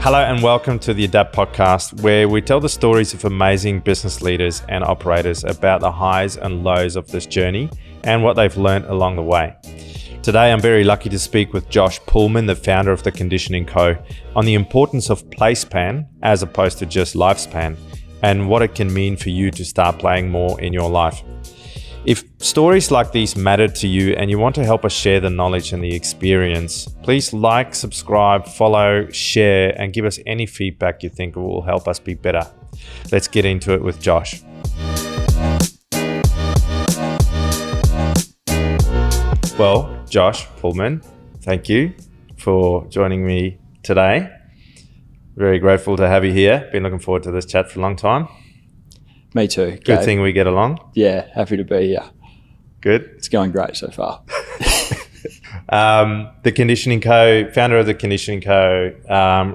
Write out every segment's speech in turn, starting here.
Hello and welcome to the Adapt podcast, where we tell the stories of amazing business leaders and operators about the highs and lows of this journey and what they've learned along the way. Today, I'm very lucky to speak with Josh Pullman, the founder of The Conditioning Co., on the importance of play span as opposed to just lifespan, and what it can mean for you to start playing more in your life. If stories like these matter to you and you want to help us share the knowledge and the experience, please like, subscribe, follow, share, and give us any feedback you think will help us be better. Let's get into it with Josh. Well, Josh Pullman, thank you for joining me today. Very grateful to have you here. Been looking forward to this chat for a long time. Me too. Good thing we get along. Yeah, happy to be here. Good. It's going great so far. The Conditioning Co., founder of The Conditioning Co.,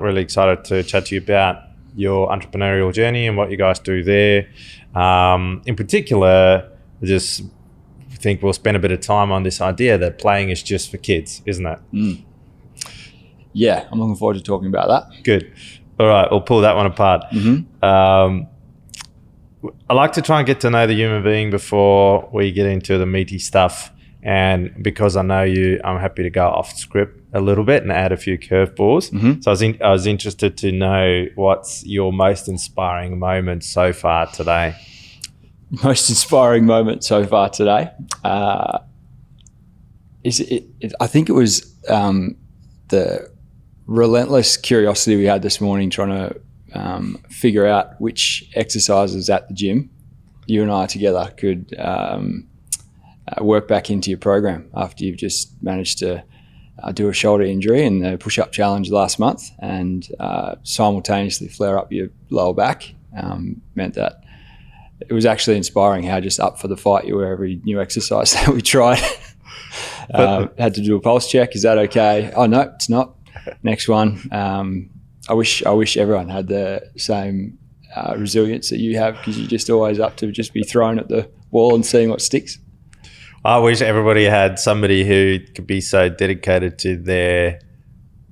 really excited to chat to you about your entrepreneurial journey and what you guys do there. In particular, I just think we'll spend a bit of time on this idea that playing is just for kids, isn't it? Yeah, I'm looking forward to talking about that. Good. All right, we'll pull that one apart. I like to try and get to know the human being before we get into the meaty stuff. And because I know you, I'm happy to go off script a little bit and add a few curveballs. So I was interested to know what's your most inspiring moment so far today. Most inspiring moment so far today? I think it was the relentless curiosity we had this morning trying to figure out which exercises at the gym you and I together could work back into your program after you've just managed to do a shoulder injury and the push-up challenge last month and simultaneously flare up your lower back. Meant that it was actually inspiring how just up for the fight you were every new exercise that we tried. Had to do a pulse check. Is that okay? Oh, no, it's not. Next one. I wish everyone had the same resilience that you have, because you're just always up to just be thrown at the wall and seeing what sticks. I wish everybody had somebody who could be so dedicated to their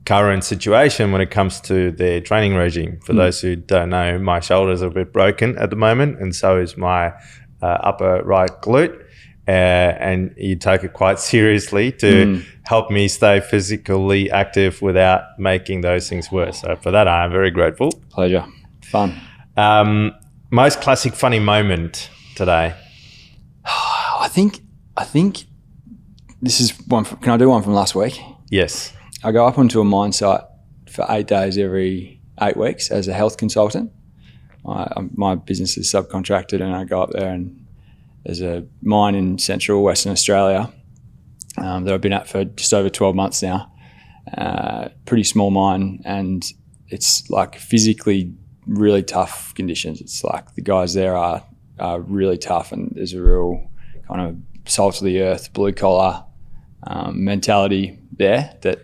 current situation when it comes to their training regime. For those who don't know, my shoulders are a bit broken at the moment, and so is my upper right glute. And you take it quite seriously to help me stay physically active without making those things worse. So for that, I am very grateful. Pleasure. Fun. Most classic funny moment today? I think this is one. Can I do one from last week? Yes. I go up onto a mine site for 8 days every 8 weeks as a health consultant. My business is subcontracted, and I go up there, and there's a mine in central Western Australia that I've been at for just over 12 months now. Pretty small mine, and it's like physically really tough conditions. It's like the guys there are really tough, and there's a real kind of salt of the earth, blue collar mentality there that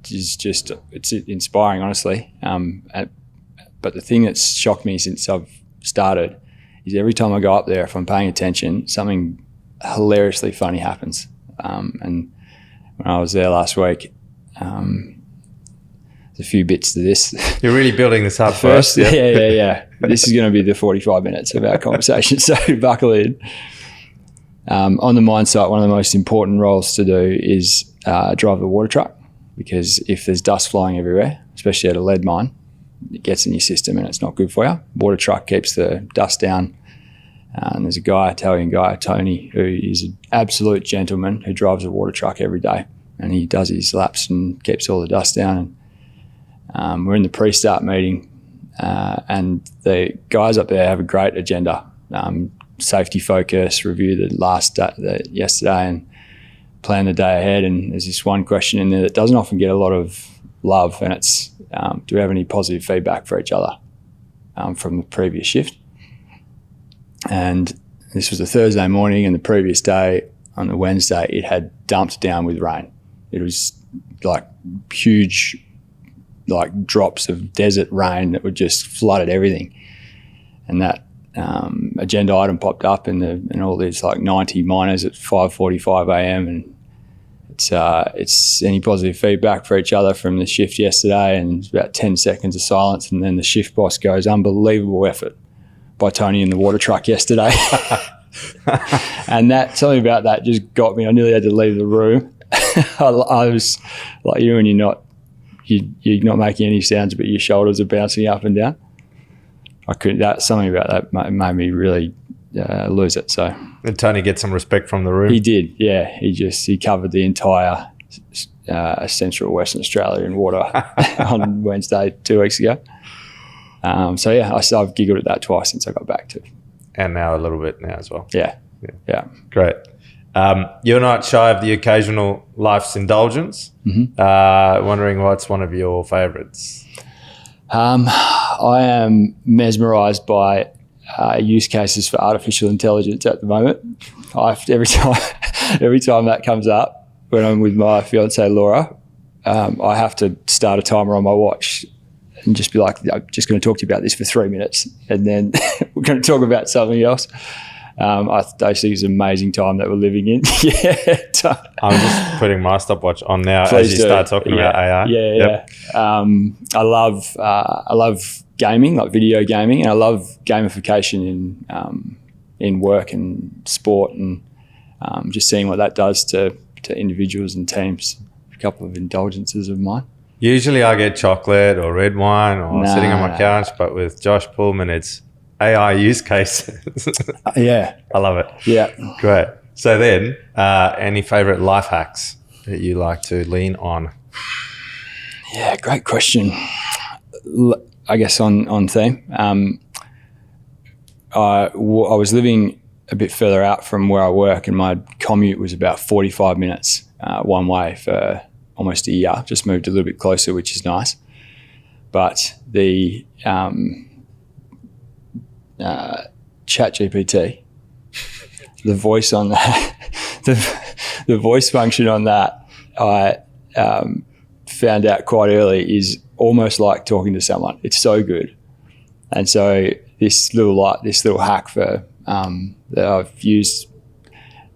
is just, it's inspiring, honestly. But the thing that's shocked me since I've started is every time I go up there, if I'm paying attention, something hilariously funny happens. And when I was there last week, there's a few bits to this. You're really building this up first. Yeah. This is going to be the 45 minutes of our conversation, so buckle in. On the mine site, one of the most important roles to do is drive the water truck, because if there's dust flying everywhere, especially at a lead mine, it gets in your system and it's not good for you. Water truck keeps the dust down. And there's a guy, Italian guy, Tony, who is an absolute gentleman who drives a water truck every day, and he does his laps and keeps all the dust down. And we're in the pre-start meeting, and the guys up there have a great agenda. Safety focus, review the yesterday and plan the day ahead. And there's this one question in there that doesn't often get a lot of love, and it's, do we have any positive feedback for each other from the previous shift? And this was a Thursday morning, and the previous day, on the Wednesday, it had dumped down with rain. It was like huge, like drops of desert rain that would just flooded everything. And that agenda item popped up, and all these like 90 miners at 5:45 a.m. and it's any positive feedback for each other from the shift yesterday, and it's about 10 seconds of silence, and then the shift boss goes, "Unbelievable effort by Tony in the water truck yesterday." And something about that just got me. I nearly had to leave the room. I was like you, and you're not making any sounds, but your shoulders are bouncing up and down. I couldn't. Something about that made me really lose it. So did Tony get some respect from the room? He did. Yeah, he covered the entire central Western Australia in water on Wednesday 2 weeks ago. So yeah, I've giggled at that twice since I got back too. And now a little bit now as well. Yeah. Great. You're not shy of the occasional life's indulgence. Mm-hmm. Wondering what's one of your favourites? I am mesmerised by use cases for artificial intelligence at the moment. Every time that comes up, when I'm with my fiancée Laura, I have to start a timer on my watch and just be like, "I'm just going to talk to you about this for 3 minutes, and then we're going to talk about something else." I think it's an amazing time that we're living in. I'm just putting my stopwatch on now. Please as you start talking about AI. Yep. I love gaming, like video gaming, and I love gamification in work and sport, and just seeing what that does to individuals and teams. A couple of indulgences of mine. Usually I get chocolate or red wine or sitting on my couch, but with Josh Pullman, it's AI use cases. Yeah. I love it. Yeah. Great. So then, any favourite life hacks that you like to lean on? Yeah, great question. I guess on theme. I was living a bit further out from where I work, and my commute was about 45 minutes one way for almost a year. Just moved a little bit closer, which is nice. But the ChatGPT, the voice on that, the voice function on that, I found out quite early is almost like talking to someone. It's so good. And so this little hack for that I've used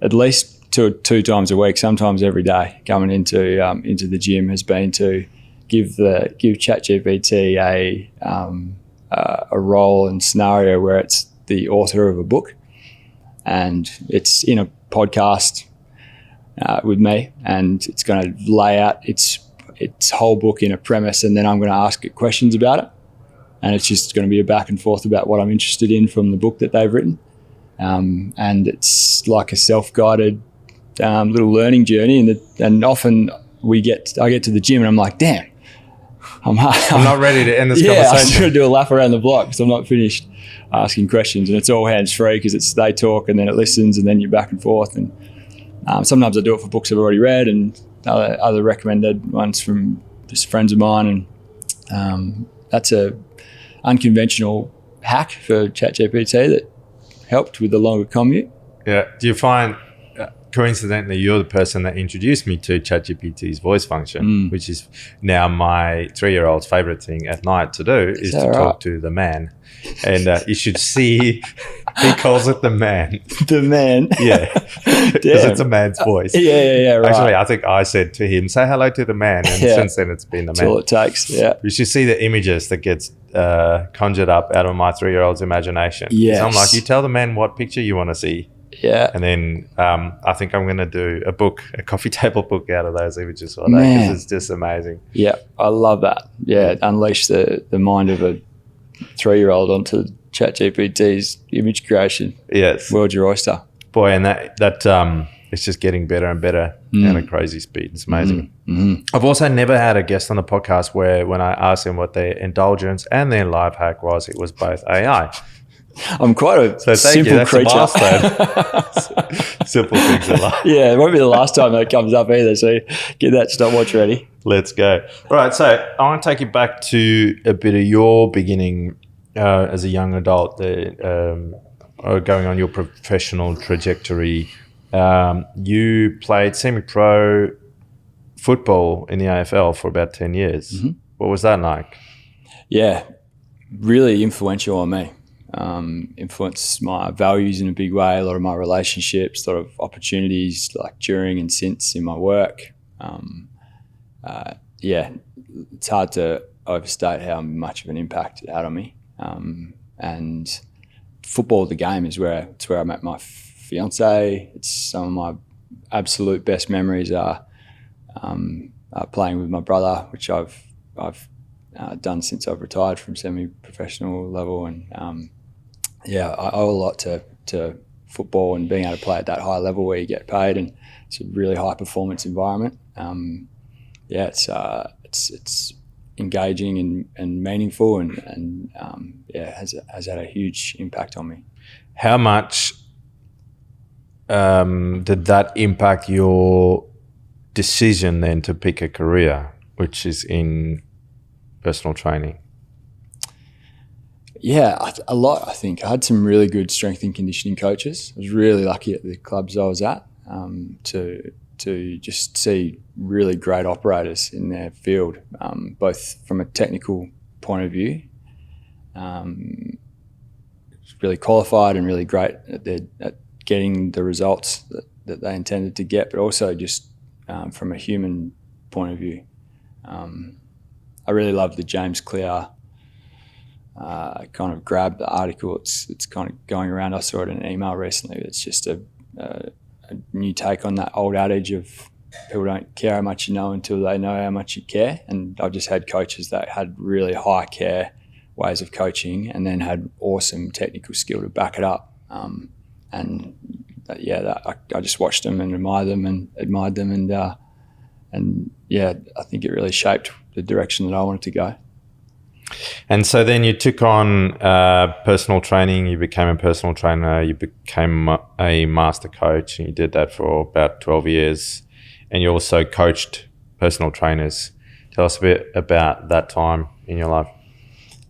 at least two times a week, sometimes every day, coming into the gym, has been to give ChatGPT a role and scenario where it's the author of a book, and it's in a podcast with me, and it's going to lay out its whole book in a premise, and then I'm going to ask it questions about it, and it's just going to be a back and forth about what I'm interested in from the book that they've written, and it's like a self-guided little learning journey, and often I get to the gym and I'm like, damn, I'm not ready to end this conversation. conversation. I'm just going to do a lap around the block because I'm not finished asking questions, and it's all hands-free because they talk and then it listens and then you're back and forth. And sometimes I do it for books I've already read and other recommended ones from just friends of mine, and that's a unconventional hack for ChatGPT that helped with the longer commute. Yeah. Do you find coincidentally you're the person that introduced me to ChatGPT's voice function, which is now my 3-year-old's favorite thing at night to do is to talk to the man. And you should see, he calls it the man. The man? Yeah. Because it's a man's voice. Yeah, right. Actually, I think I said to him, say hello to the man. And since then it's been the man. That's all it takes, yeah. You should see the images that gets conjured up out of my 3-year-old's imagination. Yes. So I'm like, you tell the man what picture you want to see. Yeah. And then I think I'm going to do a coffee table book out of those images for that, because it's just amazing. Yeah, I love that. Yeah, unleash the mind of a 3-year-old onto ChatGPT's image creation. Yes. World's your oyster. Boy, and that it's just getting better and better at a crazy speed. It's amazing. Mm-hmm. I've also never had a guest on the podcast where when I asked them what their indulgence and their life hack was, it was both AI. I'm quite a simple creature. Simple things in life. Yeah, it won't be the last time that comes up either. So get that stopwatch ready. Let's go. All right, so I want to take you back to a bit of your beginning as a young adult, going on your professional trajectory. You played semi-pro football in the AFL for about 10 years. Mm-hmm. What was that like? Yeah, really influential on me. influenced my values in a big way, a lot of my relationships, a lot of opportunities like during and since in my work. It's hard to overstate how much of an impact it had on me. And football, the game, it's where I met my fiance. It's some of my absolute best memories are playing with my brother, which I've done since I've retired from semi-professional level. And I owe a lot to football and being able to play at that high level where you get paid, and it's a really high performance environment. It's engaging and meaningful, and has had a huge impact on me. How much did that impact your decision then to pick a career, which is in personal training? Yeah, a lot, I think. I had some really good strength and conditioning coaches. I was really lucky at the clubs I was at to just see really great operators in their field, both from a technical point of view, really qualified and really great at getting the results that they intended to get, but also just from a human point of view. I really love the James Clear kind of grab the article. It's kind of going around. I saw it in an email recently. It's just a new take on that old adage of people don't care how much you know until they know how much you care. And I've just had coaches that had really high care ways of coaching and then had awesome technical skill to back it up. I just watched them and admired them, and I think it really shaped the direction that I wanted to go. And so then you took on personal training, you became a personal trainer, you became a master coach, and you did that for about 12 years. And you also coached personal trainers. Tell us a bit about that time in your life.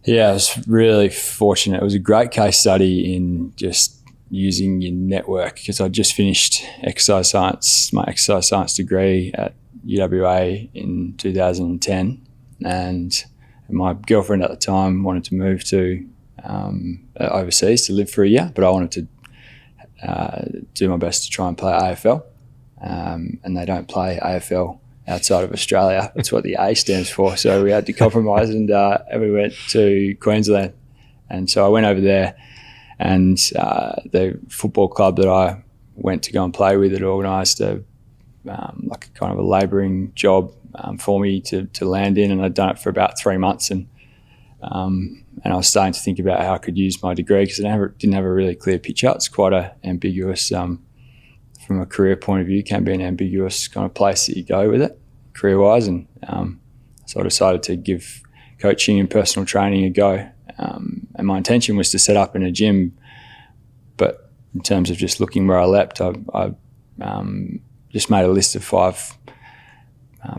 Yeah, I was really fortunate. It was a great case study in just using your network, because I just finished my exercise science degree at UWA in 2010. And my girlfriend at the time wanted to move to overseas to live for a year, but I wanted to do my best to try and play AFL. And they don't play AFL outside of Australia. That's what the A stands for. So we had to compromise, and we went to Queensland. And so I went over there, and the football club that I went to go and play with had organised a kind of a labouring job for me to land in, and I'd done it for about 3 months, and I was starting to think about how I could use my degree, because I didn't have a really clear picture. It's quite a ambiguous, from a career point of view, can be an ambiguous kind of place that you go with it career-wise, and so I decided to give coaching and personal training a go, and my intention was to set up in a gym, but in terms of just looking where I leapt, I just made a list of 5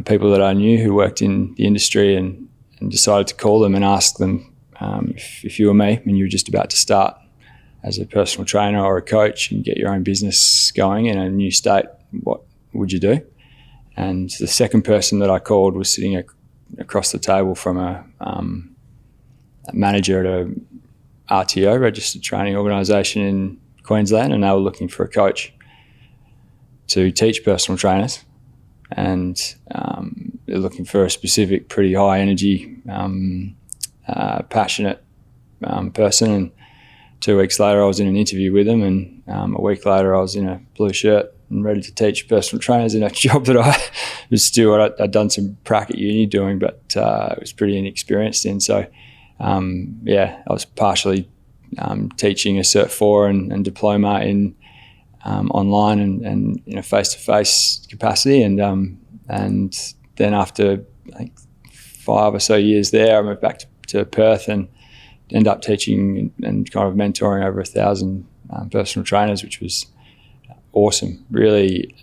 people that I knew who worked in the industry, and decided to call them and ask them if you were me and you were just about to start as a personal trainer or a coach and get your own business going in a new state, what would you do? And the second person that I called was sitting across the table from a manager at a RTO, registered training organisation in Queensland, and they were looking for a coach to teach personal trainers. And they're looking for a specific, pretty high energy, passionate person. And 2 weeks later, I was in an interview with them, and a week later, I was in a blue shirt and ready to teach personal trainers in a job that I was still, I'd done some prac at uni doing, but I was pretty inexperienced in. So, I was partially teaching a Cert 4 and diploma in online and in a face-to-face capacity, and then after I think 5 or so years there, I moved back to Perth and ended up teaching and kind of mentoring over 1,000 personal trainers, which was awesome. Really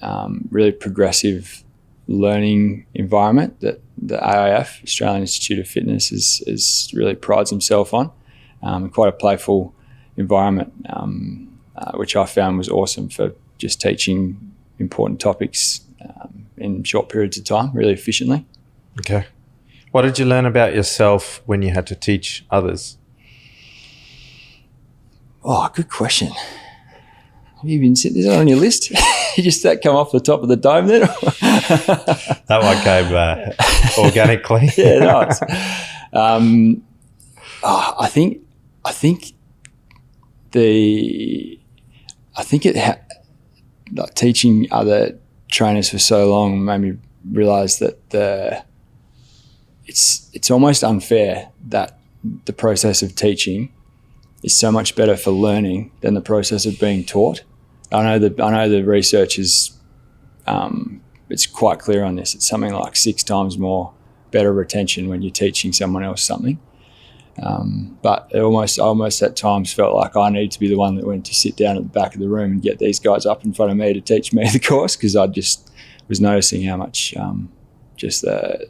progressive learning environment that the AIF, Australian Institute of Fitness, is really prides himself on. Quite a playful environment, which I found was awesome for just teaching important topics in short periods of time, really efficiently. Okay. What did you learn about yourself when you had to teach others? Oh, good question. Have you been sitting? Is that on your list? You just that come off the top of the dome then? That one came organically. Yeah, nice. I think like teaching other trainers for so long made me realise that it's almost unfair that the process of teaching is so much better for learning than the process of being taught. I know the research is it's quite clear on this. It's something like 6 times more better retention when you're teaching someone else something. But I almost at times felt like I needed to be the one that went to sit down at the back of the room and get these guys up in front of me to teach me the course, because I just was noticing how much just the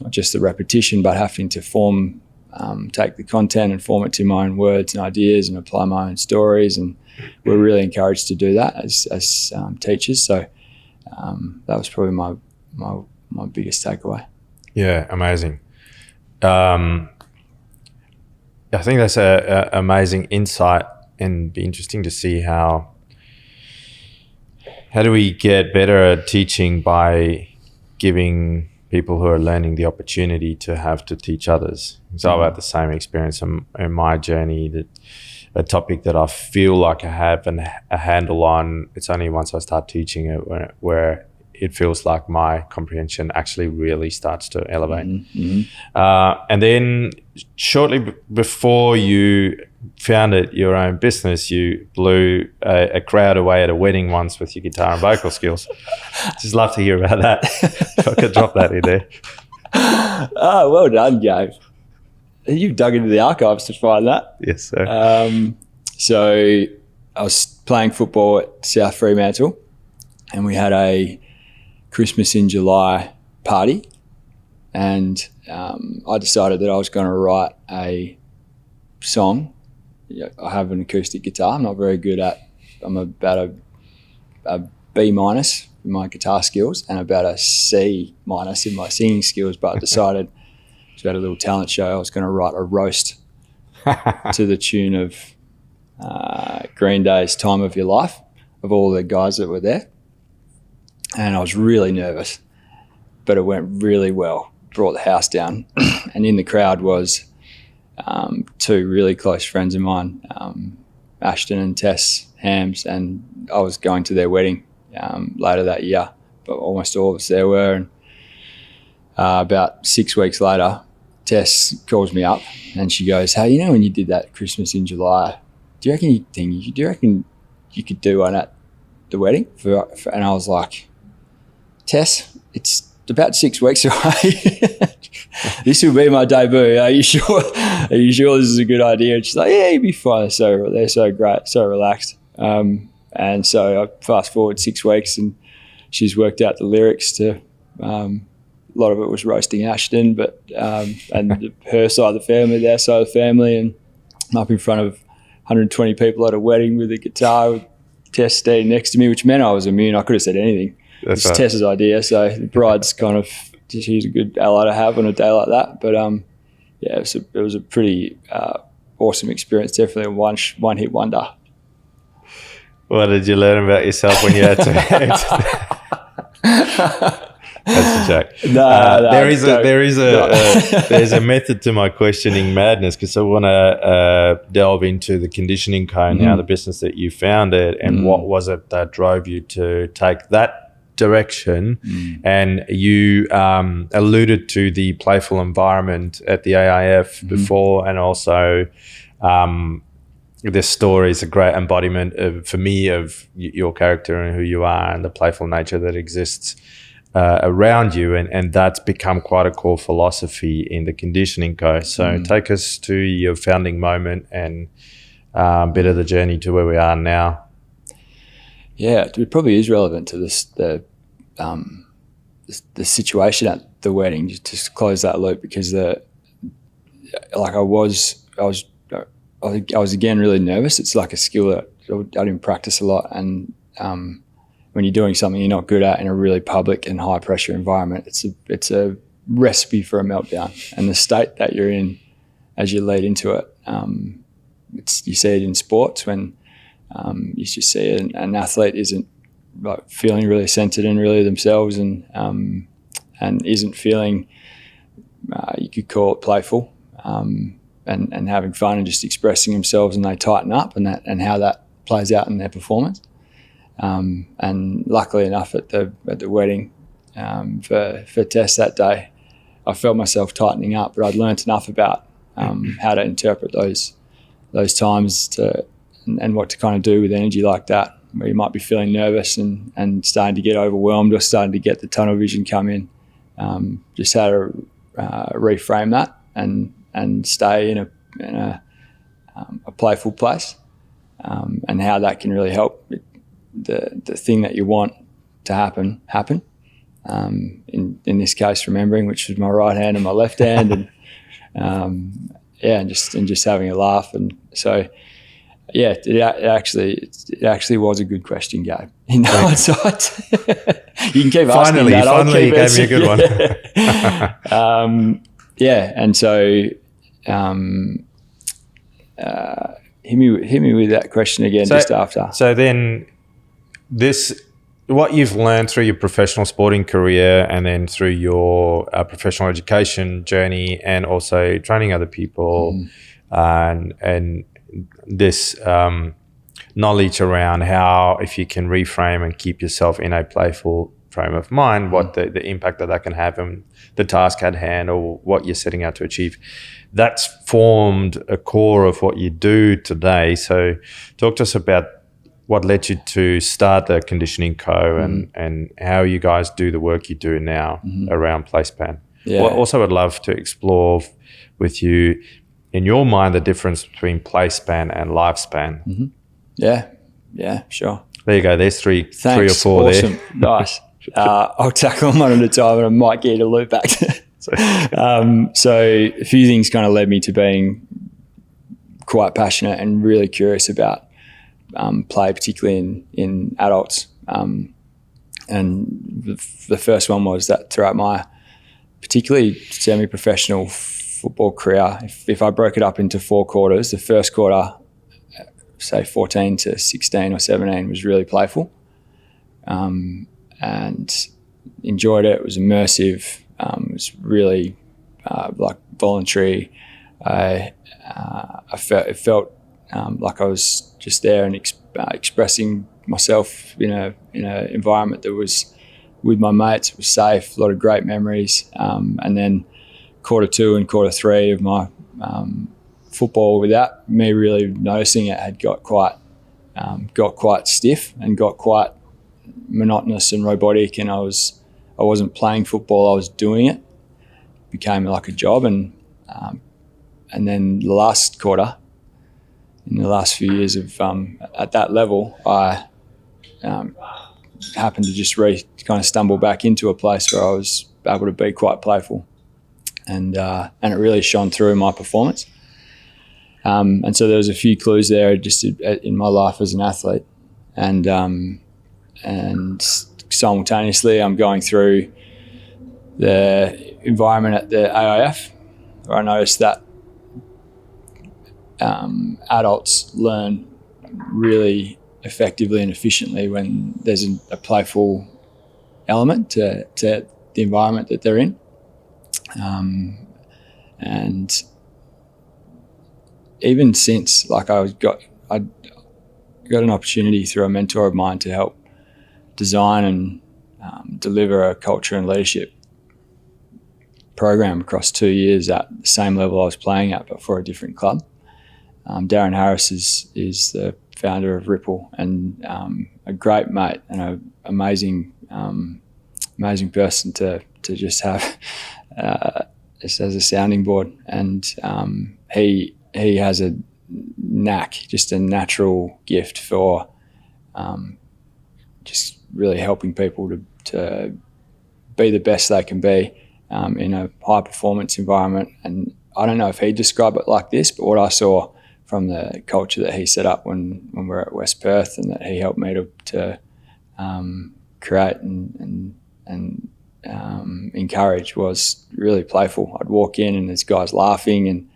not just the repetition, but having to take the content and form it to my own words and ideas and apply my own stories, and we're really encouraged to do that as teachers. So that was probably my biggest takeaway. Yeah, amazing. I think that's a amazing insight, and be interesting to see how do we get better at teaching by giving people who are learning the opportunity to have to teach others. So I've had the same experience in my journey, that a topic that I feel like I have a handle on, it's only once I start teaching it where it feels like my comprehension actually really starts to elevate. Mm-hmm. And then shortly before you founded your own business, you blew a crowd away at a wedding once with your guitar and vocal skills. Just love to hear about that. If I could drop that in there. Oh, well done, Gabe. You've dug into the archives to find that. Yes, sir. So I was playing football at South Fremantle, and we had a Christmas in July party, and I decided that I was going to write a song. I have an acoustic guitar. I'm not very good I'm about a B- in my guitar skills and about a C- in my singing skills, but I decided to have a little talent show. I was going to write a roast to the tune of Green Day's Time of Your Life, of all the guys that were there. And I was really nervous, but it went really well. Brought the house down. And in the crowd was 2 really close friends of mine, Ashton and Tess Hams, and I was going to their wedding later that year, but almost all of us there were. And about 6 weeks later, Tess calls me up and she goes, "Hey, you know when you did that Christmas in July, do you reckon you could do one at the wedding?" And I was like, "Tess, it's about 6 weeks away. This will be my debut. Are you sure? Are you sure this is a good idea?" And she's like, "Yeah, you'll be fine. They're so great, so relaxed." And so I fast forward 6 weeks, and she's worked out the lyrics to. A lot of it was roasting Ashton, but and her side of the family, their side of the family, and I'm up in front of 120 people at a wedding with a guitar with Tess standing next to me, which meant I was immune. I could have said anything. It's right. Tess's idea, so the bride's she's a good ally to have on a day like that. But yeah, it was a pretty awesome experience. Definitely a one hit wonder. What did you learn about yourself when you had to? That's a joke. There's a method to my questioning madness, because I want to delve into the conditioning code now, the business that you founded, and what was it that drove you to take that direction? And you alluded to the playful environment at the AIF before, and also this story is a great embodiment for me of your character and who you are, and the playful nature that exists around you, and that's become quite a core philosophy in the conditioning code. So take us to your founding moment and a bit of the journey to where we are now. Yeah, it probably is relevant to the situation at the wedding, just to close that loop, because I was again really nervous. It's like a skill that I didn't practice a lot, and when you're doing something you're not good at in a really public and high pressure environment, it's a recipe for a meltdown. And the state that you're in as you lead into it, you see it in sports when you just see an athlete isn't like feeling really centered and really themselves, and isn't feeling, you could call it playful, and having fun and just expressing themselves, and they tighten up, and how that plays out in their performance. And luckily enough, at the wedding for Tess that day, I felt myself tightening up, but I'd learnt enough about how to interpret those times and what to kind of do with energy like that, where you might be feeling nervous and starting to get overwhelmed or starting to get the tunnel vision come in. Just how to reframe that and stay in a playful place, and how that can really help the thing that you want to happen. In this case, remembering which was my right hand and my left hand, and just having a laugh. And so, yeah, it actually was a good question, Gabe. In hindsight, you can keep asking that. Finally, you gave me a good one. And so, hit me with that question again just after. So then, what you've learned through your professional sporting career, and then through your professional education journey, and also training other people, and this knowledge around how, if you can reframe and keep yourself in a playful frame of mind, what the impact that can have on the task at hand or what you're setting out to achieve, that's formed a core of what you do today. So talk to us about what led you to start the Conditioning Co. and how you guys do the work you do now around playspan. Yeah. Well, also, I'd love to explore with you, in your mind, the difference between playspan and lifespan. Yeah, sure. There you go. There's three or four awesome. there. Nice. I'll tackle them one at a time, and I might get you to loop back. So a few things kind of led me to being quite passionate and really curious about play, particularly in adults. And the first one was that throughout my particularly semi-professional football career, if I broke it up into 4 quarters, the first quarter, say 14 to 16 or 17, was really playful, and enjoyed it. It was immersive. It was really like voluntary. It felt like I was just there and expressing myself in a environment that was with my mates. It was safe, a lot of great memories. And then quarter 2 and quarter 3 of my football, without me really noticing it, had got quite stiff and got quite monotonous and robotic. And I wasn't playing football; I was doing it. It became like a job, and then the last quarter, in the last few years of at that level, I happened to just kind of stumble back into a place where I was able to be quite playful, and it really shone through in my performance. And so there was a few clues there just in my life as an athlete, and simultaneously I'm going through the environment at the AIF, where I noticed that adults learn really effectively and efficiently when there's a playful element to the environment that they're in. And even since, like, I got an opportunity through a mentor of mine to help design and deliver a culture and leadership program across 2 years at the same level I was playing at, but for a different club. Darren Harris is the founder of Ripple, and a great mate and an amazing person to just have just as a sounding board. And he has a knack, just a natural gift for just really helping people to be the best they can be in a high performance environment. And I don't know if he'd describe it like this, but what I saw from the culture that he set up when we were at West Perth, and that he helped me to create and encourage, was really playful. I'd walk in and there's guys laughing, and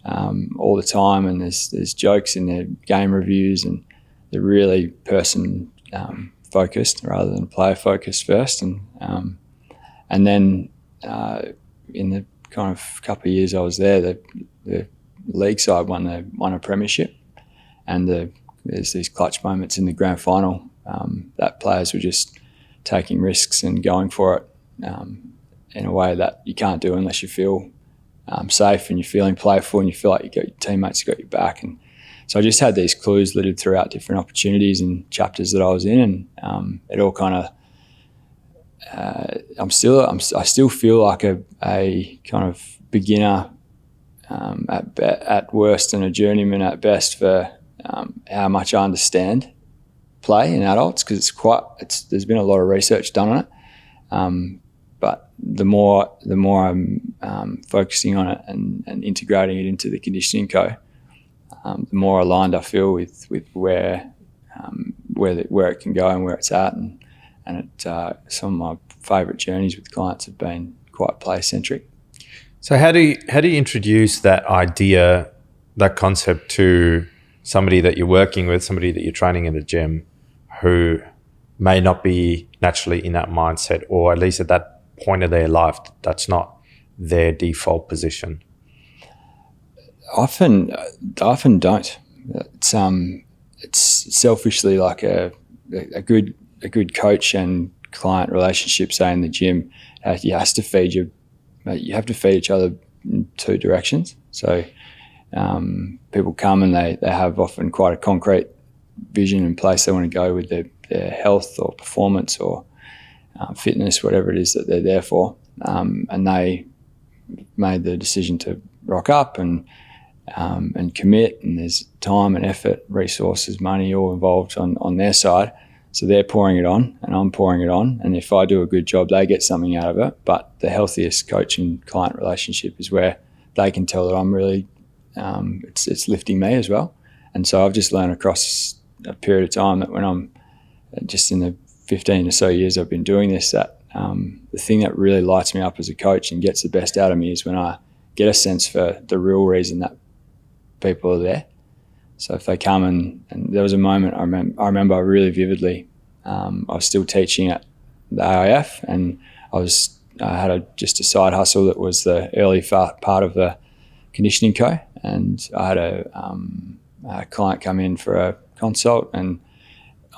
all the time, and there's jokes in their game reviews, and they're really person focused rather than player focused first. And then in the kind of couple of years I was there, the league side won a premiership, and there's these clutch moments in the grand final that players were just taking risks and going for it in a way that you can't do unless you feel safe and you're feeling playful and you feel like your teammates got your back. And so I just had these clues littered throughout different opportunities and chapters that I was in, and it all kind of I still feel like a kind of beginner at worst and a journeyman at best for how much I understand play in adults, because there's been a lot of research done on it. But the more I'm focusing on it and integrating it into the conditioning co, the more aligned I feel with where it can go and where it's at, and some of my favourite journeys with clients have been quite play centric. So how do you introduce that idea, that concept to somebody that you're working with, somebody that you're training in the gym, who may not be naturally in that mindset, or at least at that point of their life, that's not their default position? Often don't. It's selfishly like a good coach and client relationship, say in the gym, you have to feed each other in two directions. So people come and they have often quite a concrete vision and place they want to go with their health or performance or fitness, whatever it is that they're there for, and they made the decision to rock up and commit, and there's time and effort, resources, money all involved on their side. So they're pouring it on and I'm pouring it on, and if I do a good job, they get something out of it. But the healthiest coach and client relationship is where they can tell that I'm really it's lifting me as well. And so I've just learned across a period of time that when I'm just in the 15 or so years I've been doing this, that the thing that really lights me up as a coach and gets the best out of me is when I get a sense for the real reason that people are there. So if they come and there was a moment I remember really vividly. I was still teaching at the AIF, and I had just a side hustle that was the early part of the conditioning co, and I had a client come in for a consult, and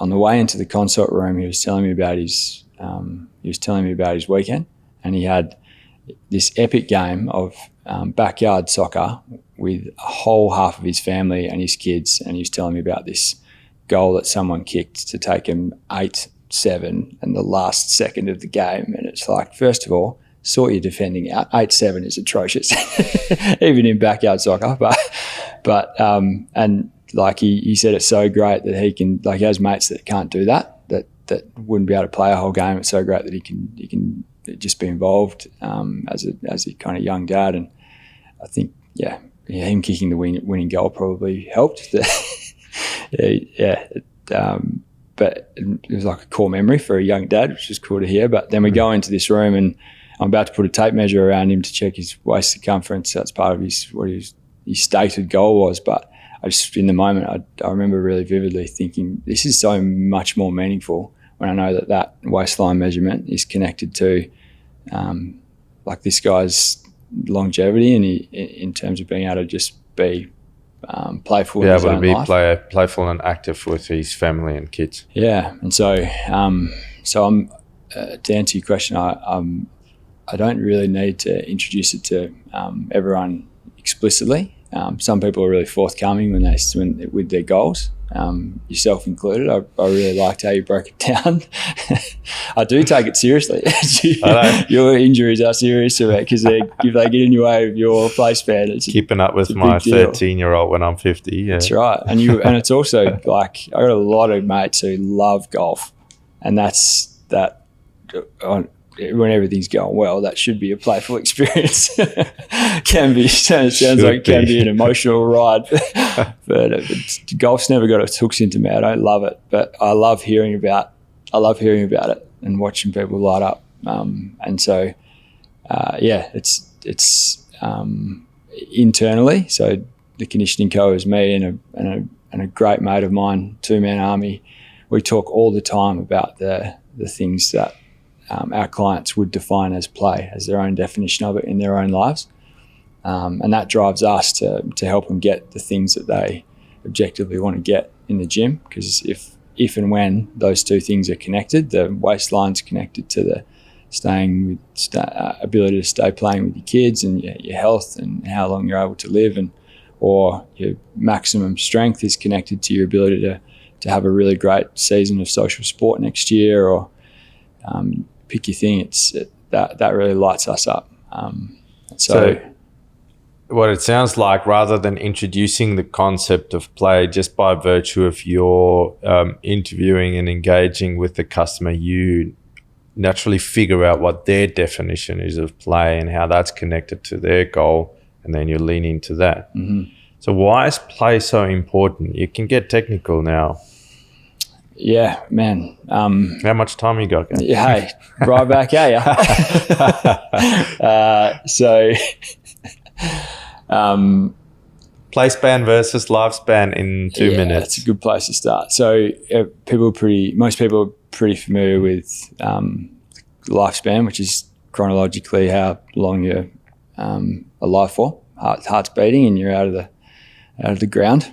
on the way into the consult room, he was telling me about his weekend, and he had this epic game of backyard soccer with a whole half of his family and his kids, and he was telling me about this goal that someone kicked to take him 8-7 in the last second of the game. And it's like, first of all, sort your defending out. 8-7 is atrocious, even in backyard soccer. But and like he said, it's so great that he can, like, he has mates that can't do that wouldn't be able to play a whole game. It's so great that he can just be involved as a kind of young dad. And I think, him kicking the winning goal probably helped. But it was like a core memory for a young dad, which is cool to hear. But then we go into this room, and I'm about to put a tape measure around him to check his waist circumference. That's part of what his stated goal was. But I just, in the moment, I remember really vividly thinking, this is so much more meaningful when I know that waistline measurement is connected to like this guy's longevity, and in terms of being able to just be playful in his own life. Playful and active with his family and kids. Yeah, and so I'm to answer your question, I don't really need to introduce it to everyone explicitly. Some people are really forthcoming with their goals, yourself included. I really liked how you broke it down. I do take it seriously. Your injuries are serious to me, because if they get in your way of your play span, it's keeping up with my 13-year-old when I'm 50. Yeah. That's right. And it's also like, I got a lot of mates who love golf, and that's that. When everything's going well, that should be a playful experience. Sounds like it can be an emotional ride, but golf's never got its hooks into me. I don't love it, but I love hearing about it and watching people light up. And so, it's internally. So the conditioning co is me and a great mate of mine, two-man army. We talk all the time about the things that our clients would define as play, as their own definition of it in their own lives. And that drives us to help them get the things that they objectively want to get in the gym, because if and when those two things are connected, the waistline's connected to the ability to stay playing with your kids and your health and how long you're able to live, or your maximum strength is connected to your ability to have a really great season of social sport next year, or pick your thing. That really lights us up. So what it sounds like, rather than introducing the concept of play, just by virtue of your interviewing and engaging with the customer, you naturally figure out what their definition is of play and how that's connected to their goal, and then you lean into that. Mm-hmm. So why is play so important? You can get technical now. Yeah, man. How much time you got, guys? Hey, right back at you. Play span versus lifespan in 2 minutes. That's a good place to start. So most people are pretty familiar with lifespan, which is chronologically how long you're alive for. Heart's beating and you're out of the ground.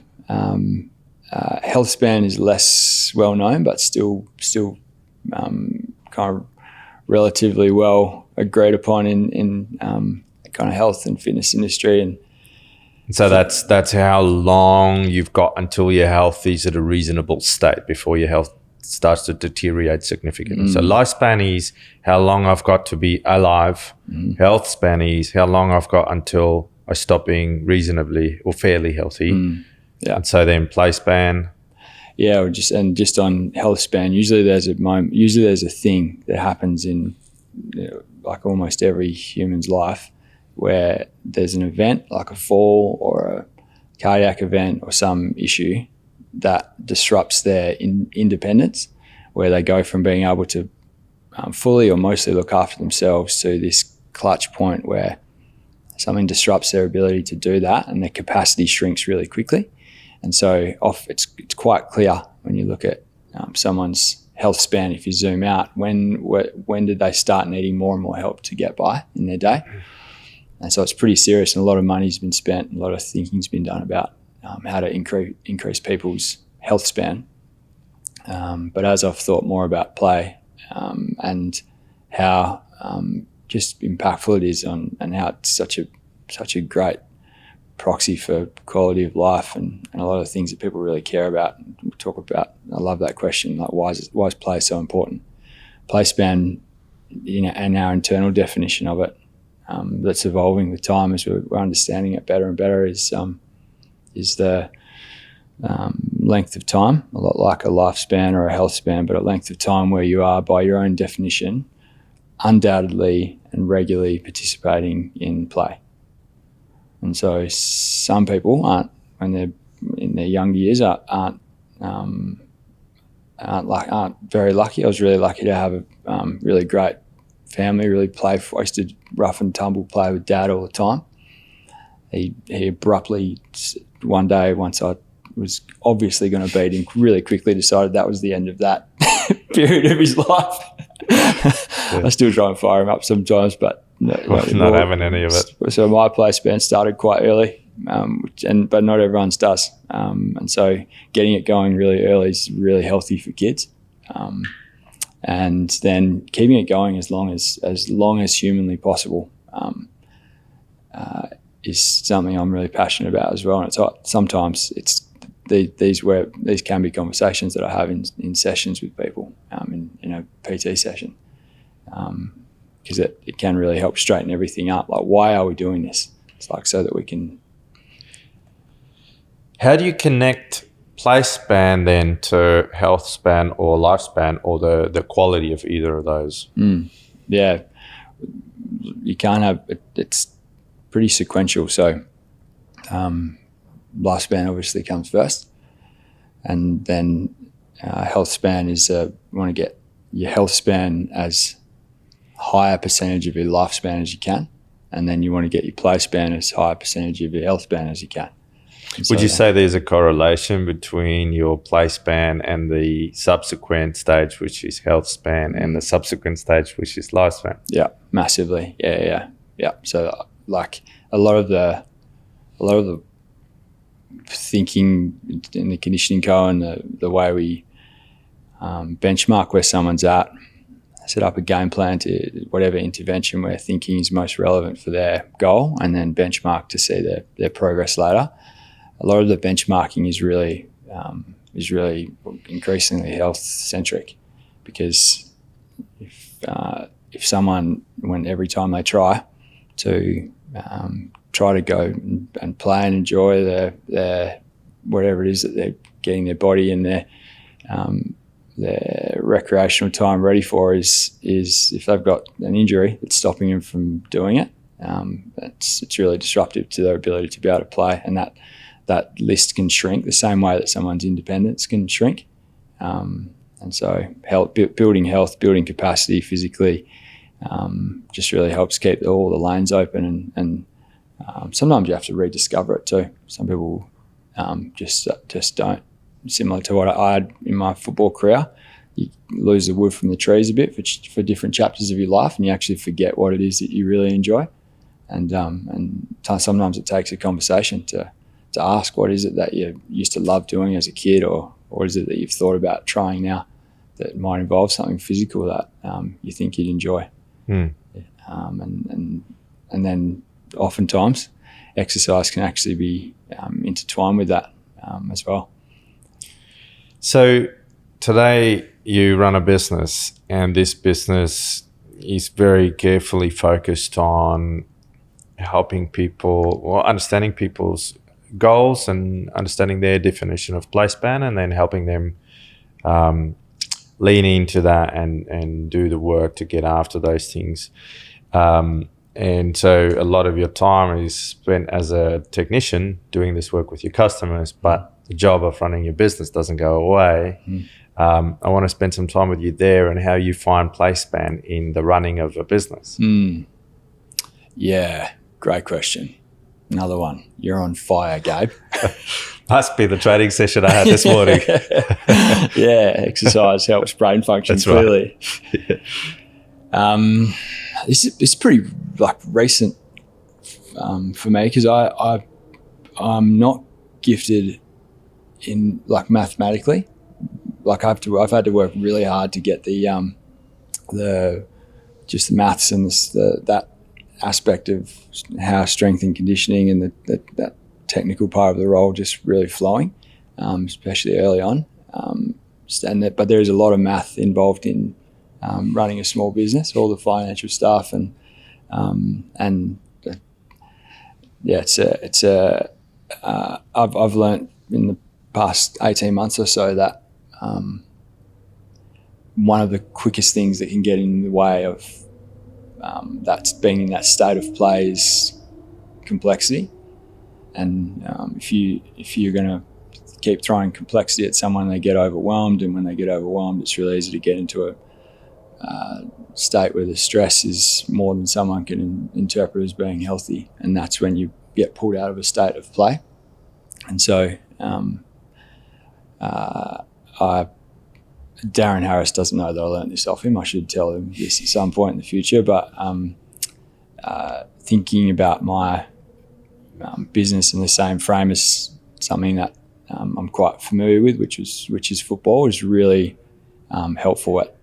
Health span is less well known, but still kind of relatively well agreed upon in kind of health and fitness industry. And so that's how long you've got until your health is at a reasonable state before your health starts to deteriorate significantly. So lifespan is how long I've got to be alive. Health span is how long I've got until I stop being reasonably or fairly healthy. Yeah. And so then play span. Yeah, just on health span, usually there's a thing that happens in like almost every human's life where there's an event like a fall or a cardiac event or some issue that disrupts their independence, where they go from being able to fully or mostly look after themselves to this clutch point where something disrupts their ability to do that and their capacity shrinks really quickly. And so it's quite clear when you look at someone's health span, if you zoom out, when did they start needing more and more help to get by in their day? And so it's pretty serious, and a lot of money's been spent, and a lot of thinking's been done about how to increase people's health span. But as I've thought more about play and how just impactful it is and how it's such a great proxy for quality of life and a lot of things that people really care about and talk about. I love that question, like why is play so important? Play span, and our internal definition of it, that's evolving with time as we're understanding it better and better, is the length of time, a lot like a lifespan or a health span, but a length of time where you are, by your own definition, undoubtedly and regularly participating in play. And so some people aren't, when they're in their younger years, aren't very lucky. I was really lucky to have a really great family, really playful. I used to rough and tumble play with Dad all the time. He abruptly, one day, once I was obviously going to beat him, really quickly decided that was the end of that period of his life. Yeah. I still try and fire him up sometimes, but not having any of it. So my play span started quite early, but not everyone's does. And so getting it going really early is really healthy for kids. And then keeping it going as long as humanly possible is something I'm really passionate about as well. And sometimes these can be conversations that I have in sessions with people, in a PT session, because it can really help straighten everything up. Like, why are we doing this? It's like so that we can. How do you connect play span then to health span or lifespan, or the quality of either of those? Yeah, you can't have it. It's pretty sequential. So lifespan obviously comes first, and then health span is you want to get your health span as high a percentage of your lifespan as you can. and then you want to get your play span as high a percentage of your health span as you can. Would you say there's a correlation between your play span and the subsequent stage, which is health span, and the subsequent stage, which is lifespan? Yeah, massively. Yeah. So like a lot of the thinking in the conditioning co and the way we benchmark where someone's at, set up a game plan to whatever intervention we're thinking is most relevant for their goal, and then benchmark to see their progress later. A lot of the benchmarking is really increasingly health centric, because if someone, when every time they try to go and play and enjoy their whatever it is that they're getting their body and their recreational time ready for is if they've got an injury that's stopping them from doing it, it's really disruptive to their ability to be able to play, and that list can shrink the same way that someone's independence can shrink. And so building capacity physically just really helps keep all the lanes open, and sometimes you have to rediscover it too. Some people just don't. Similar to what I had in my football career, you lose the wood from the trees a bit for different chapters of your life, and you actually forget what it is that you really enjoy. And sometimes it takes a conversation to ask, what is it that you used to love doing as a kid, or is it that you've thought about trying now that might involve something physical that you think you'd enjoy. And then oftentimes exercise can actually be intertwined with that as well. So today you run a business, and this business is very carefully focused on helping people, or understanding people's goals and understanding their definition of play span, and then helping them lean into that and do the work to get after those things. And so a lot of your time is spent as a technician doing this work with your customers, but the job of running your business doesn't go away. I want to spend some time with you there and how you find play span in the running of a business. Yeah, great question. Another one. You're on fire, Gabe. Must be the training session I had this morning. Yeah, exercise helps brain function. That's clearly. Right. Yeah. It's pretty recent for me, because I'm not gifted in mathematically. I've had to work really hard to get the maths and that aspect of how strength and conditioning and that technical part of the role just really flowing, especially early on. But there is a lot of math involved in running a small business, all the financial stuff, and I've learned in the past 18 months or so that one of the quickest things that can get in the way of that's being in that state of play is complexity. And if you're going to keep throwing complexity at someone, they get overwhelmed, and when they get overwhelmed, it's really easy to get into a state where the stress is more than someone can interpret as being healthy, and that's when you get pulled out of a state of play. And so Darren Harris doesn't know that I learned this off him. I should tell him this at some point in the future, but thinking about my business in the same frame as something that I'm quite familiar with, which is football, is really helpful at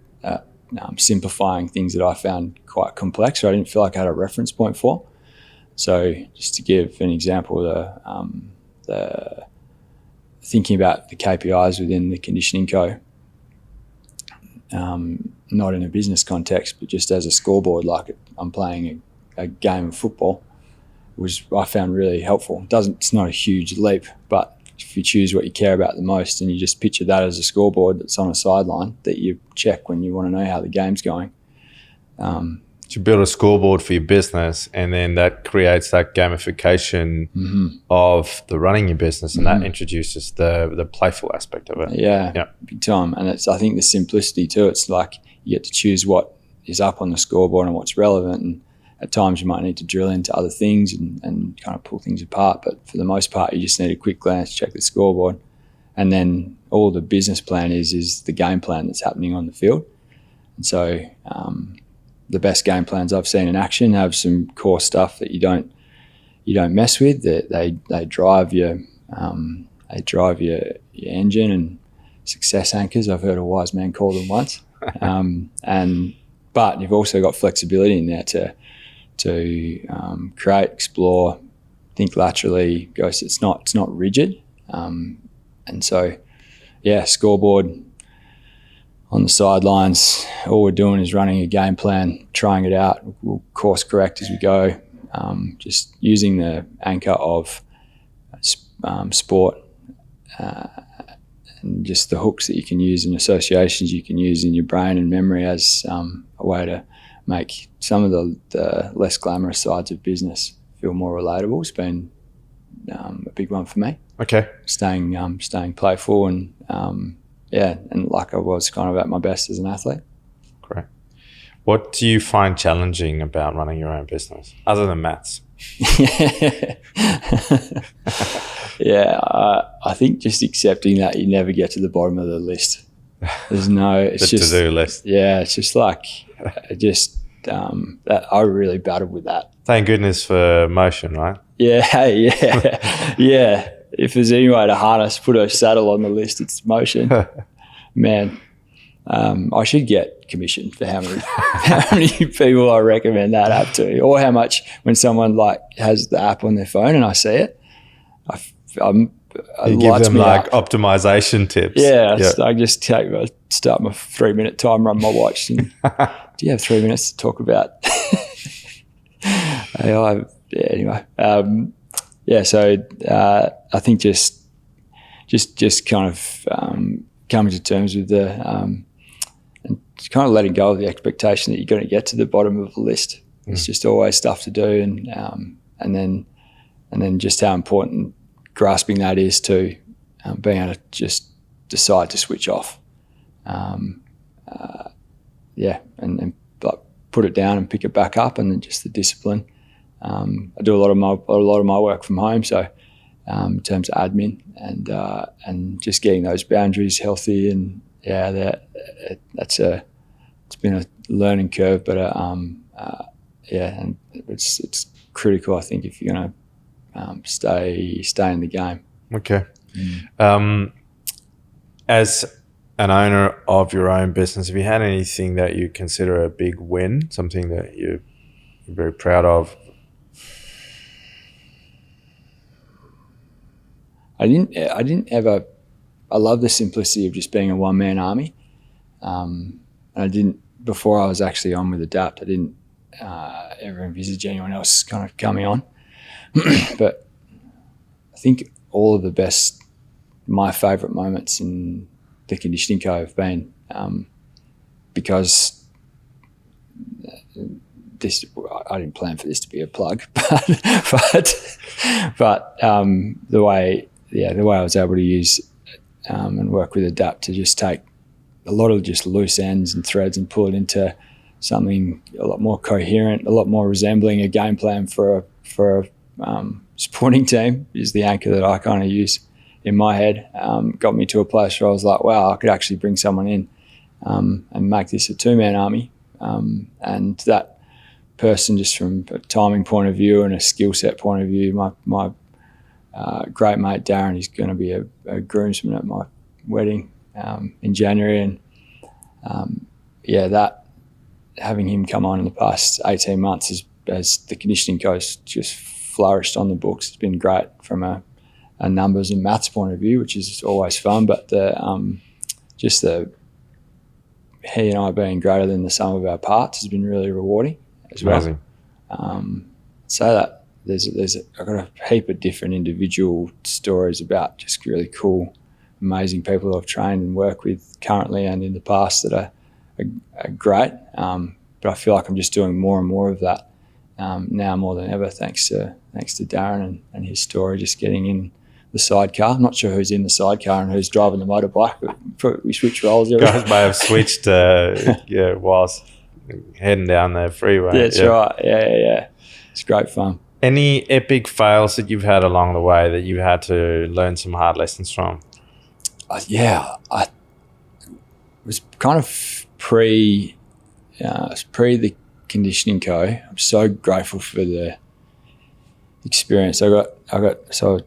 simplifying things that I found quite complex, or I didn't feel like I had a reference point for. So just to give an example, the thinking about the KPIs within the conditioning co, not in a business context, but just as a scoreboard, like I'm playing a game of football, I found really helpful. It's not a huge leap, but if you choose what you care about the most and you just picture that as a scoreboard that's on a sideline that you check when you want to know how the game's going. To build a scoreboard for your business, and then that creates that gamification of the running your business, and that introduces the playful aspect of it. Yeah, big time. And I think the simplicity too, it's like you get to choose what is up on the scoreboard and what's relevant, at times you might need to drill into other things and kind of pull things apart. But for the most part, you just need a quick glance, check the scoreboard. And then all the business plan is the game plan that's happening on the field. And so the best game plans I've seen in action have some core stuff that you don't mess with. They drive your engine and success anchors. I've heard a wise man call them once. But you've also got flexibility in there to create, explore, think laterally. It's not rigid. And so, scoreboard on the sidelines. All we're doing is running a game plan, trying it out. We'll course correct as we go. Just using the anchor of sport and just the hooks that you can use and associations you can use in your brain and memory as a way to make some of the less glamorous sides of business feel more relatable. It's been a big one for me. Okay. Staying playful and and like I was kind of at my best as an athlete. Great. What do you find challenging about running your own business, other than maths? I think just accepting that you never get to the bottom of the list. There's no, it's the to-do list. Yeah, it's just like, that I really battled with that. Thank goodness for motion, right? Yeah. If there's any way to harness, put a saddle on the list, it's motion. Man, I should get commission for how many people I recommend that app to, or how much when someone like has the app on their phone and I see it, you give them like optimization tips. Yeah, yep. I just start my 3-minute time, run my watch. And, do you have 3 minutes to talk about AI? Yeah, anyway. So I think just kind of coming to terms with the and kind of letting go of the expectation that you're going to get to the bottom of the list. It's just always stuff to do, and then just how important grasping that is to being able to just decide to switch off. And like put it down and pick it back up, and then just the discipline. I do a lot of my work from home, so in terms of admin and just getting those boundaries healthy, and it's been a learning curve, but and it's critical, I think, if you're going to stay in the game. Okay. As an owner of your own business, have you had anything that you consider a big win, something that you're very proud of? I didn't ever. I love the simplicity of just being a one-man army. I didn't, before I was actually on with Adapt, I didn't ever envisage anyone else kind of coming on. But I think all of the best, my favourite moments in the Conditioning Co have been because this, I didn't plan for this to be a plug, but the way I was able to use and work with Adapt to just take a lot of just loose ends and threads and pull it into something a lot more coherent, a lot more resembling a game plan for a sporting team is the anchor that I kind of use in my head. Got me to a place where I was like, wow, I could actually bring someone in and make this a two-man army. And that person, just from a timing point of view and a skill set point of view, my great mate Darren is going to be a groomsman at my wedding in January, and that having him come on in the past 18 months as the Conditioning Coach just flourished on the books. It's been great from a numbers and maths point of view, which is always fun, but he and I being greater than the sum of our parts has been really rewarding as well. Amazing. So that I've got a heap of different individual stories about just really cool, amazing people I've trained and work with currently and in the past that are great. But I feel like I'm just doing more and more of that now more than ever, thanks to Darren and his story, just getting in the sidecar. I'm not sure who's in the sidecar and who's driving the motorbike, but we switch roles. Guys may have switched whilst heading down the freeway. That's right. Yeah. It's great fun. Any epic fails that you've had along the way that you had to learn some hard lessons from? I was kind of pre the conditioning co. I'm so grateful for the experience. So I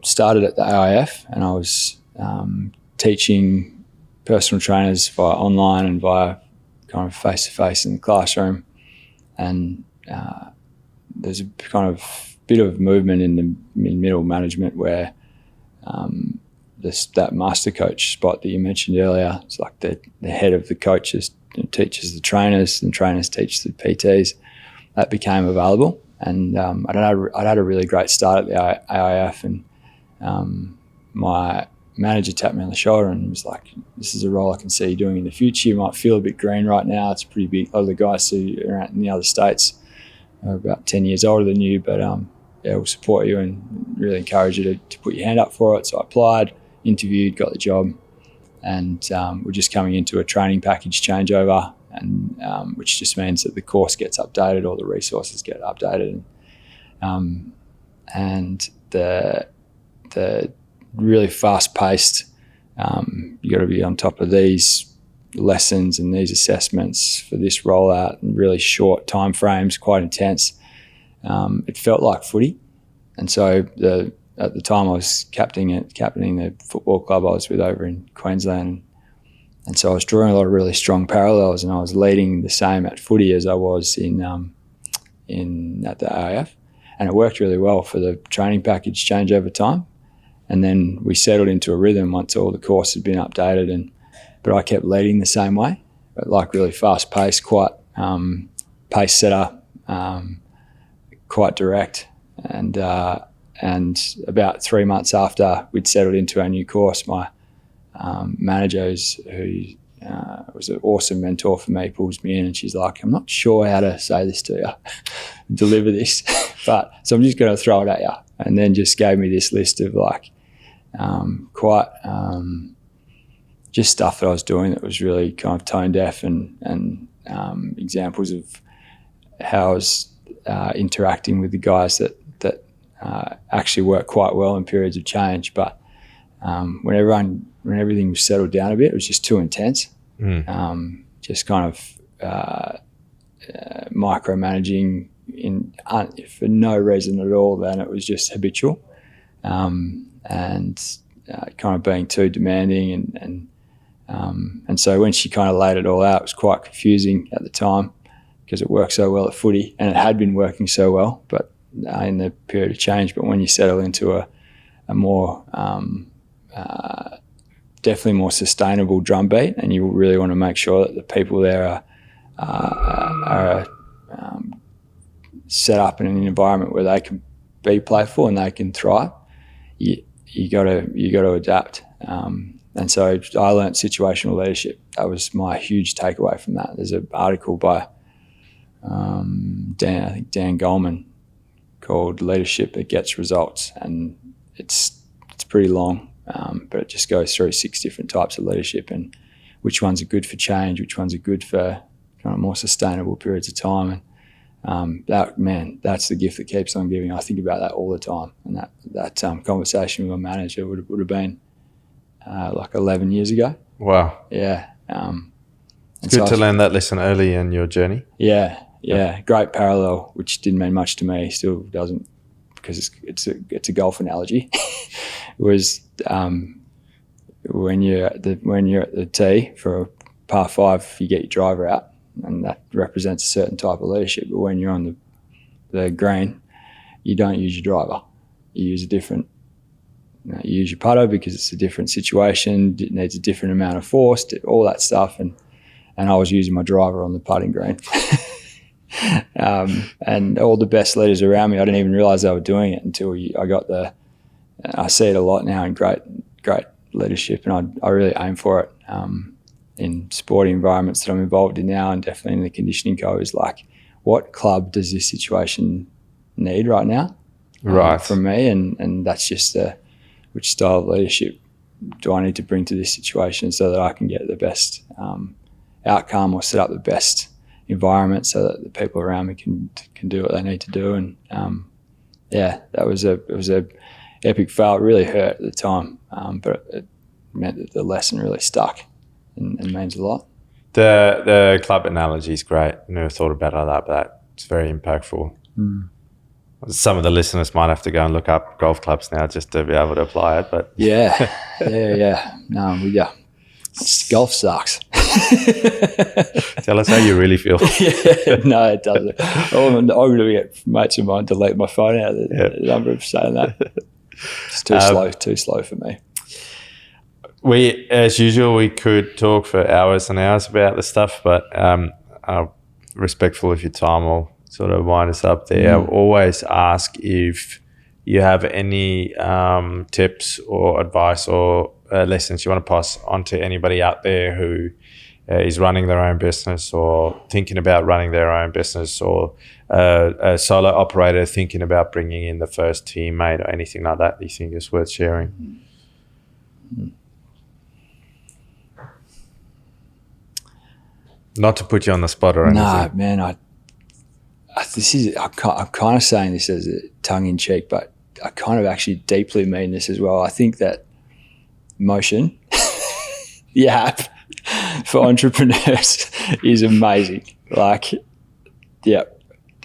started at the AIF, and I was teaching personal trainers via online and via kind of face-to-face in the classroom. And there's a kind of bit of movement in middle management where that master coach spot that you mentioned earlier, it's like the head of the coaches teaches the trainers, and trainers teach the PTs. That became available, and I'd had a really great start at the AIF, and my manager tapped me on the shoulder and was like, "This is a role I can see you doing in the future. You might feel a bit green right now. It's pretty big. A lot of the guys who are out in the other states are about 10 years older than you, but we'll support you and really encourage you to put your hand up for it." So I applied, interviewed, got the job, and we're just coming into a training package changeover, and which just means that the course gets updated, all the resources get updated, and the really fast-paced. You got to be on top of these lessons and these assessments for this rollout in really short time frames, quite intense. It felt like footy, and so at the time I was captaining the football club I was with over in Queensland, and so I was drawing a lot of really strong parallels, and I was leading the same at footy as I was at the AIF, and it worked really well for the training package change over time. And then we settled into a rhythm once all the course had been updated, but I kept leading the same way, but like really fast paced, quite pace setter, quite direct. And about 3 months after we'd settled into our new course, my manager, who was an awesome mentor for me, pulls me in, and she's like, "I'm not sure how to say this to you, deliver this, but so I'm just going to throw it at you." And then just gave me this list of like just stuff that I was doing that was really kind of tone deaf, and examples of how I was interacting with the guys that actually worked quite well in periods of change. But when everything was settled down a bit, it was just too intense. Just kind of micromanaging for no reason at all. Then it was just habitual, and kind of being too demanding, and so when she kind of laid it all out, it was quite confusing at the time because it worked so well at footy, and it had been working so well, but in the period of change. But when you settle into a more definitely more sustainable drumbeat, and you really want to make sure that the people there are set up in an environment where they can be playful and they can thrive, you got to adapt. And so I learnt situational leadership. That was my huge takeaway from that. There's an article by Dan Goleman called "Leadership That Gets Results," and it's pretty long, but it just goes through 6 different types of leadership and which ones are good for change, which ones are good for kind of more sustainable periods of time. And that's the gift that keeps on giving. I think about that all the time, and that conversation with my manager would have been like 11 years ago. Wow. Yeah. It's good to learn that lesson early in your journey. Yeah. Great parallel, which didn't mean much to me, still doesn't, because it's a golf analogy. It was when you're at the tee for a par 5, you get your driver out, and that represents a certain type of leadership. But when you're on the green, you don't use your driver. You use you use your putter because it's a different situation. It needs a different amount of force, all that stuff. And I was using my driver on the putting green. And all the best leaders around me, I didn't even realize they were doing it until I got I see it a lot now in great leadership, and I really aim for it in sporting environments that I'm involved in now, and definitely in the conditioning co. Is like, what club does this situation need right now? Right. From me, and that's just which style of leadership do I need to bring to this situation so that I can get the best outcome or set up the best environment so that the people around me can do what they need to do. And it was a epic fail. It really hurt at the time, but it meant that the lesson really stuck and means a lot. The club analogy is great. I never thought about it like that, but it's very impactful. Some of the listeners might have to go and look up golf clubs now just to be able to apply it. But yeah. No, golf sucks. Tell us how you really feel. No, it doesn't. I'm going to get mates of mine delete my phone out of the number of saying that. It's too slow for me. We, as usual, we could talk for hours and hours about this stuff, but I'm respectful of your time. I'll sort of wind us up there. I always ask if you have any tips or advice or lessons you want to pass on to anybody out there who is running their own business or thinking about running their own business, or a solo operator thinking about bringing in the first teammate, or anything like that you think is worth sharing. Not to put you on the spot or anything. No, man, I'm kind of saying this as a tongue in cheek, but I kind of actually deeply mean this as well. I think that Motion, the app for entrepreneurs, is amazing. Like, yeah.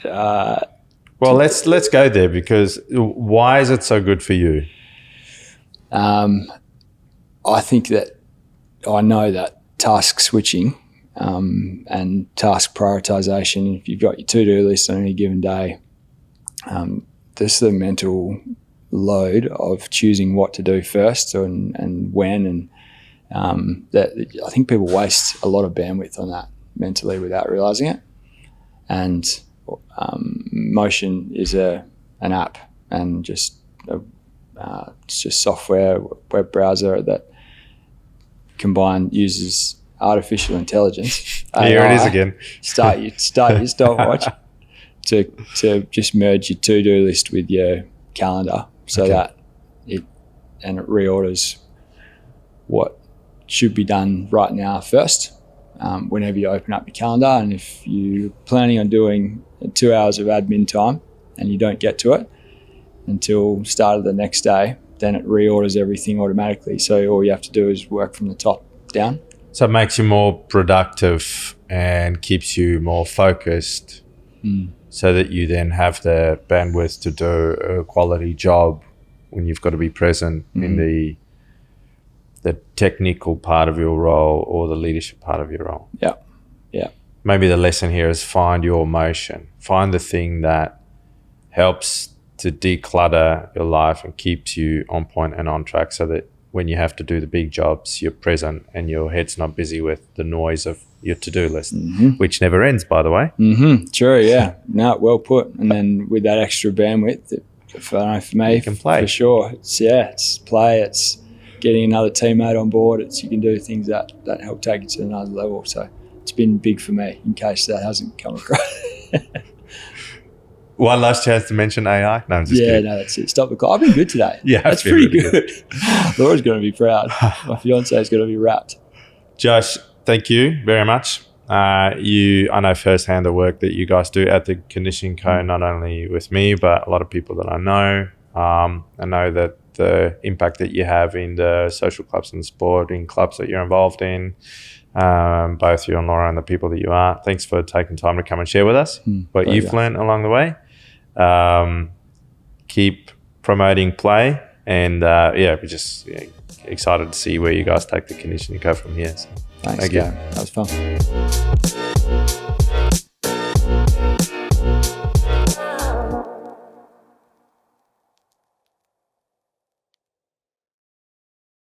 Well, let's go there, because why is it so good for you? I think that I know that task switching and task prioritization, if you've got your to-do list on any given day, this is the mental load of choosing what to do first and when, and that I think people waste a lot of bandwidth on that mentally without realizing it. And Motion is an app and just it's just software, web browser that uses artificial intelligence. Here it is again. Start your stopwatch to just merge your to-do list with your calendar, so that it reorders what should be done right now first, whenever you open up your calendar. And if you're planning on doing 2 hours of admin time and you don't get to it until start of the next day, then it reorders everything automatically. So all you have to do is work from the top down. So it makes you more productive and keeps you more focused, so that you then have the bandwidth to do a quality job when you've got to be present in the technical part of your role or the leadership part of your role. Yeah. Maybe the lesson here is find your motion. Find the thing that helps to declutter your life and keeps you on point and on track, so that when you have to do the big jobs, you're present and your head's not busy with the noise of your to-do list, which never ends, by the way. True, yeah. No, well put. And then with that extra bandwidth, for me, you can play. For sure. It's play, it's getting another teammate on board. You can do things that help take you to another level. So it's been big for me, in case that hasn't come across. One last chance to mention AI. No, I'm just kidding. No, that's it. Stop the clock. I've been good today. Yeah, that's pretty really good. Laura's going to be proud. My fiance is going to be wrapped. Josh, thank you very much. I know firsthand the work that you guys do at the Conditioning Co, not only with me, but a lot of people that I know. I know that the impact that you have in the social clubs and sporting clubs that you're involved in, both you and Laura and the people that you are. Thanks for taking time to come and share with us what you've learned along the way. Keep promoting play, and we're just excited to see where you guys take the Conditioning Co from here. So, thanks, Gavin. That was fun.